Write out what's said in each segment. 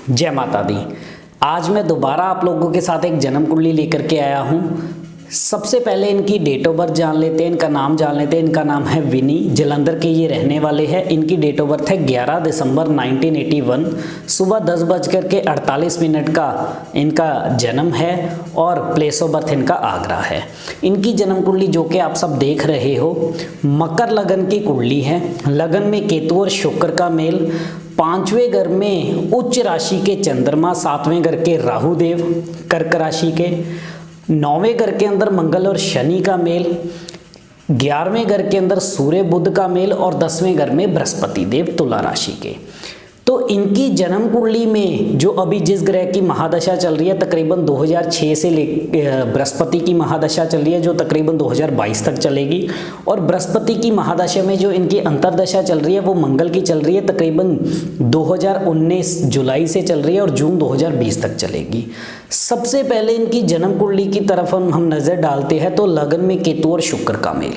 जय माता दी। आज मैं दोबारा आप लोगों के साथ एक जन्म कुंडली लेकर के आया हूँ। सबसे पहले इनकी डेट ऑफ बर्थ जान लेते हैं, इनका नाम जान लेते हैं। इनका नाम है विनी, जलंधर के ये रहने वाले हैं। इनकी डेट ऑफ बर्थ है 11 दिसंबर 1981। सुबह 10:48 का इनका जन्म है और प्लेस ऑफ बर्थ इनका आगरा है। इनकी जन्म कुंडली जो कि आप सब देख रहे हो, मकर लगन की कुंडली है। लगन में केतु और शुक्र का मेल, 5वें घर में उच्च राशि के चंद्रमा, 7वें घर के राहु देव कर्क राशि के, 9वें घर के अंदर मंगल और शनि का मेल, 11वें घर के अंदर सूर्य बुध का मेल और 10वें घर में बृहस्पति देव तुला राशि के। तो इनकी जन्म कुंडली में जो अभी जिस ग्रह की महादशा चल रही है, तकरीबन 2006 से बृहस्पति की महादशा चल रही है जो तकरीबन 2022 तक चलेगी। और बृहस्पति की महादशा में जो इनकी अंतर्दशा चल रही है वो मंगल की चल रही है, तकरीबन 2019 जुलाई से चल रही है और जून 2020 तक चलेगी। सबसे पहले इनकी जन्म कुंडली की तरफ हम नज़र डालते हैं तो लगन में केतु और शुक्र का मेल।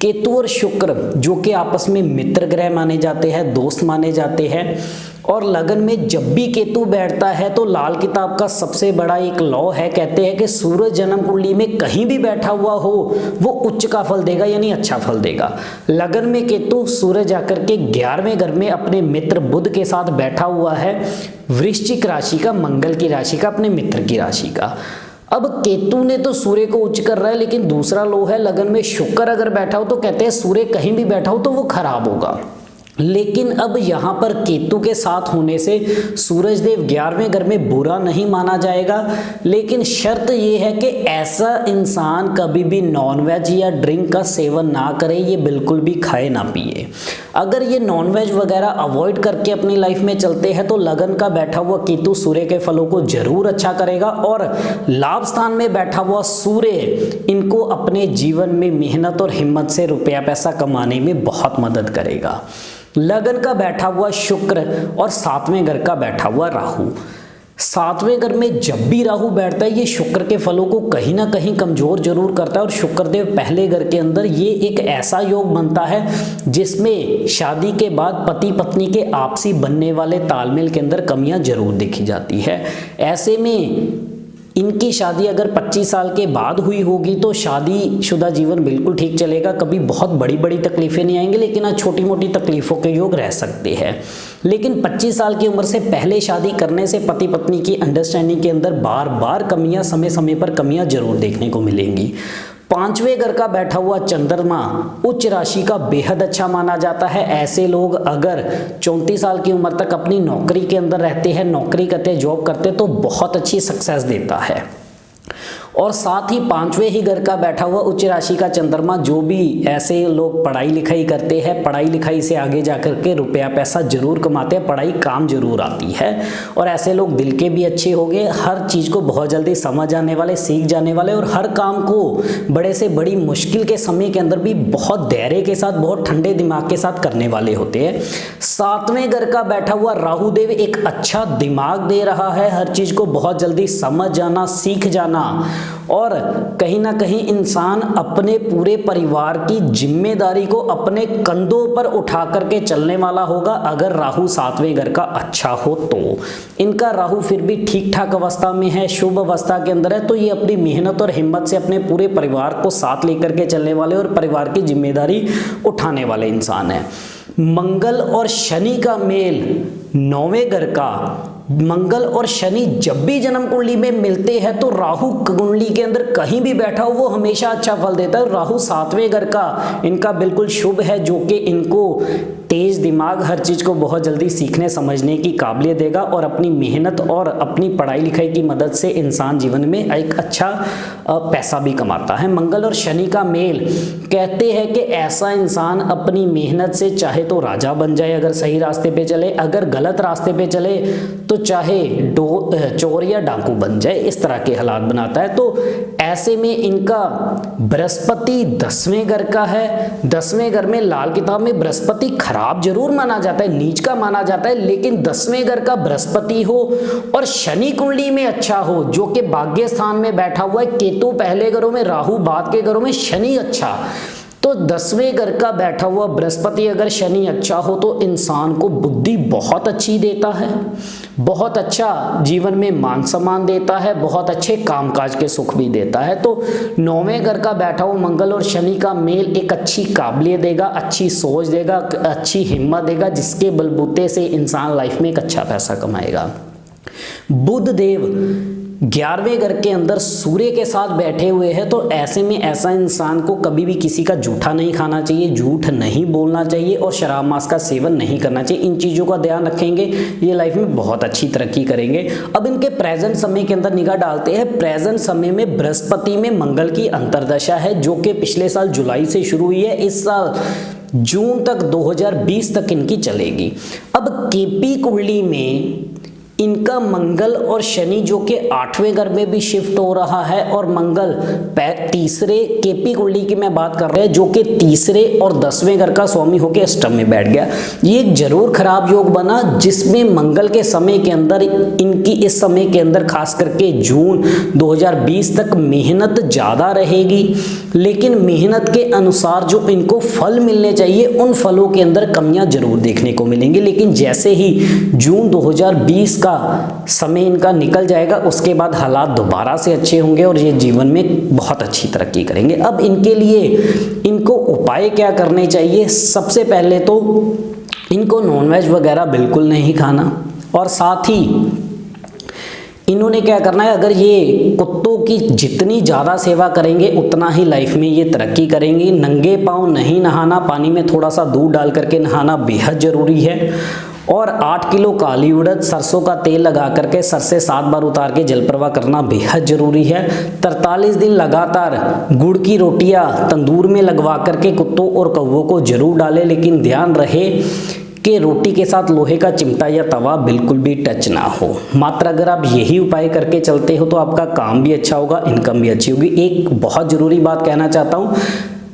केतु और शुक्र जो कि आपस में मित्र ग्रह माने जाते हैं, दोस्त माने जाते हैं। और लगन में जब भी केतु बैठता है तो लाल किताब का सबसे बड़ा एक लॉ है, कहते हैं कि सूरज जन्म कुंडली में कहीं भी बैठा हुआ हो वो उच्च का फल देगा, यानी अच्छा फल देगा। लगन में केतु सूरज आकर के 11वें घर में अपने मित्र बुध के साथ बैठा हुआ है, वृश्चिक राशि का, मंगल की राशि का, अपने मित्र की राशि का। अब केतु ने तो सूर्य को उच्च कर रहा है, लेकिन दूसरा लो है लगन में शुक्र अगर बैठा हो तो कहते हैं सूर्य कहीं भी बैठा हो तो वो खराब होगा। लेकिन अब यहाँ पर केतु के साथ होने से सूरज देव 11वें घर में बुरा नहीं माना जाएगा, लेकिन शर्त ये है कि ऐसा इंसान कभी भी नॉनवेज या ड्रिंक का सेवन ना करे, ये बिल्कुल भी खाए ना पिए। अगर ये नॉनवेज वगैरह अवॉइड करके अपनी लाइफ में चलते हैं तो लगन का बैठा हुआ केतु सूर्य के फलों को जरूर अच्छा करेगा और लाभ स्थान में बैठा हुआ सूर्य इनको अपने जीवन में मेहनत और हिम्मत से रुपया पैसा कमाने में बहुत मदद करेगा। लगन का बैठा हुआ शुक्र और 7वें घर का बैठा हुआ राहु, 7वें घर में जब भी राहु बैठता है ये शुक्र के फलों को कहीं ना कहीं कमजोर जरूर करता है। और शुक्रदेव पहले घर के अंदर ये एक ऐसा योग बनता है जिसमें शादी के बाद पति पत्नी के आपसी बनने वाले तालमेल के अंदर कमियां जरूर देखी जाती है। ऐसे में इनकी शादी अगर 25 साल के बाद हुई होगी तो शादीशुदा जीवन बिल्कुल ठीक चलेगा, कभी बहुत बड़ी बड़ी तकलीफें नहीं आएंगी, लेकिन आज छोटी मोटी तकलीफों के योग रह सकते हैं। लेकिन 25 साल की उम्र से पहले शादी करने से पति पत्नी की अंडरस्टैंडिंग के अंदर बार बार कमियां, समय समय पर कमियां जरूर देखने को मिलेंगी। 5वें घर का बैठा हुआ चंद्रमा उच्च राशि का बेहद अच्छा माना जाता है। ऐसे लोग अगर 34 साल की उम्र तक अपनी नौकरी के अंदर रहते हैं, नौकरी करते, जॉब करते, तो बहुत अच्छी सक्सेस देता है। और साथ ही 5वें ही घर का बैठा हुआ उच्च राशि का चंद्रमा, जो भी ऐसे लोग पढ़ाई लिखाई करते हैं, पढ़ाई लिखाई से आगे जाकर के रुपया पैसा जरूर कमाते हैं, पढ़ाई काम जरूर आती है। और ऐसे लोग दिल के भी अच्छे हो गए, हर चीज़ को बहुत जल्दी समझ आने वाले, सीख जाने वाले और हर काम को बड़े से बड़ी मुश्किल के समय के अंदर भी बहुत धैर्य के साथ, बहुत ठंडे दिमाग के साथ करने वाले होते हैं। 7वें घर का बैठा हुआ राहु देव एक अच्छा दिमाग दे रहा है, हर चीज़ को बहुत जल्दी समझ जाना, सीख जाना और कहीं ना कहीं इंसान अपने पूरे परिवार की जिम्मेदारी को अपने कंधों पर उठा करके चलने वाला होगा अगर राहु 7वें घर का अच्छा हो तो। इनका राहु फिर भी ठीक ठाक अवस्था में है, शुभ अवस्था के अंदर है, तो ये अपनी मेहनत और हिम्मत से अपने पूरे परिवार को साथ लेकर के चलने वाले और परिवार की जिम्मेदारी उठाने वाले इंसान है। मंगल और शनि का मेल 9वें घर का, मंगल और शनि जब भी जन्म कुंडली में मिलते हैं तो राहु कुंडली के अंदर कहीं भी बैठा हो वो हमेशा अच्छा फल देता है। राहु 7वें घर का इनका बिल्कुल शुभ है, जो कि इनको तेज दिमाग, हर चीज को बहुत जल्दी सीखने समझने की काबिलियत देगा और अपनी मेहनत और अपनी पढ़ाई लिखाई की मदद से इंसान जीवन में एक अच्छा पैसा भी कमाता है। मंगल और शनि का मेल कहते हैं कि ऐसा इंसान अपनी मेहनत से चाहे तो राजा बन जाए अगर सही रास्ते पे चले, अगर गलत रास्ते पे चले तो चाहे चोर या डाकू बन जाए, इस तरह के हालात बनाता है। तो ऐसे में इनका बृहस्पति 10वें घर का है। 10वें घर में लाल किताब में बृहस्पति खराब जरूर माना जाता है, नीच का माना जाता है, लेकिन 10वें घर का बृहस्पति हो और शनि कुंडली में अच्छा हो, जो कि भाग्य स्थान में बैठा हुआ है, केतु पहले घरों में, राहु बाद के घरों में, शनि अच्छा, तो 10वें घर का बैठा हुआ बृहस्पति अगर शनि अच्छा हो तो इंसान को बुद्धि बहुत अच्छी देता है, बहुत अच्छा जीवन में मान सम्मान देता है, बहुत अच्छे कामकाज के सुख भी देता है। तो 9वें घर का बैठा हुआ मंगल और शनि का मेल एक अच्छी काबिलियत देगा, अच्छी सोच देगा, अच्छी हिम्मत देगा, जिसके बलबूते से इंसान लाइफ में एक अच्छा पैसा कमाएगा। बुध देव 11वें घर के अंदर सूर्य के साथ बैठे हुए हैं, तो ऐसे में ऐसा इंसान को कभी भी किसी का झूठा नहीं खाना चाहिए, झूठ नहीं बोलना चाहिए और शराब मांस का सेवन नहीं करना चाहिए। इन चीज़ों का ध्यान रखेंगे, ये लाइफ में बहुत अच्छी तरक्की करेंगे। अब इनके प्रेजेंट समय के अंदर निगाह डालते हैं। प्रेजेंट समय में बृहस्पति में मंगल की अंतर्दशा है, जो कि पिछले साल जुलाई से शुरू हुई है, इस साल जून तक 2020 तक इनकी चलेगी। अब केपी कुंडली में इनका मंगल और शनि जो कि 8वें घर में भी शिफ्ट हो रहा है, और मंगल तीसरे केपी कुंडली की मैं बात कर रहा है जो कि तीसरे और 10वें घर का स्वामी होकर अष्टम में बैठ गया। ये एक जरूर खराब योग बना, जिसमें मंगल के समय के अंदर इनकी इस समय के अंदर खास करके जून 2020 तक मेहनत ज़्यादा रहेगी, लेकिन मेहनत के अनुसार जो इनको फल मिलने चाहिए उन फलों के अंदर कमियां जरूर देखने को मिलेंगी। लेकिन जैसे ही जून 2020 का समय इनका निकल जाएगा, उसके बाद हालात दोबारा से अच्छे होंगे और ये जीवन में बहुत अच्छी तरक्की करेंगे। अब इनके लिए इनको उपाय क्या करने चाहिए? सबसे पहले तो इनको नॉनवेज वगैरह बिल्कुल नहीं खाना, और साथ ही इन्होंने क्या करना है, अगर ये कुत्तों की जितनी ज़्यादा सेवा करेंगे उतना ही लाइफ में ये तरक्की करेंगे। नंगे पाँव नहीं नहाना, पानी में थोड़ा सा दूध डाल करके नहाना बेहद ज़रूरी है। और 8 किलो काली उड़द सरसों का तेल लगा करके सर से 7 बार उतार के जल प्रवाह करना बेहद ज़रूरी है। 43 दिन लगातार गुड़ की रोटियां तंदूर में लगवा करके कुत्तों और कौवों को जरूर डालें, लेकिन ध्यान रहे कि रोटी के साथ लोहे का चिमटा या तवा बिल्कुल भी टच ना हो। मात्र अगर आप यही उपाय करके चलते हो तो आपका काम भी अच्छा होगा, इनकम भी अच्छी होगी। एक बहुत ज़रूरी बात कहना चाहता हूँ,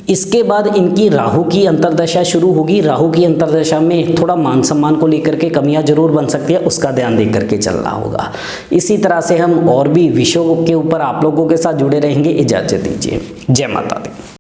इसके बाद इनकी राहु की अंतर्दशा शुरू होगी। राहु की अंतर्दशा में थोड़ा मान सम्मान को लेकर के कमियां जरूर बन सकती है, उसका ध्यान देख करके चलना होगा। इसी तरह से हम और भी विषयों के ऊपर आप लोगों के साथ जुड़े रहेंगे। इजाज़त दीजिए। जय माता दी।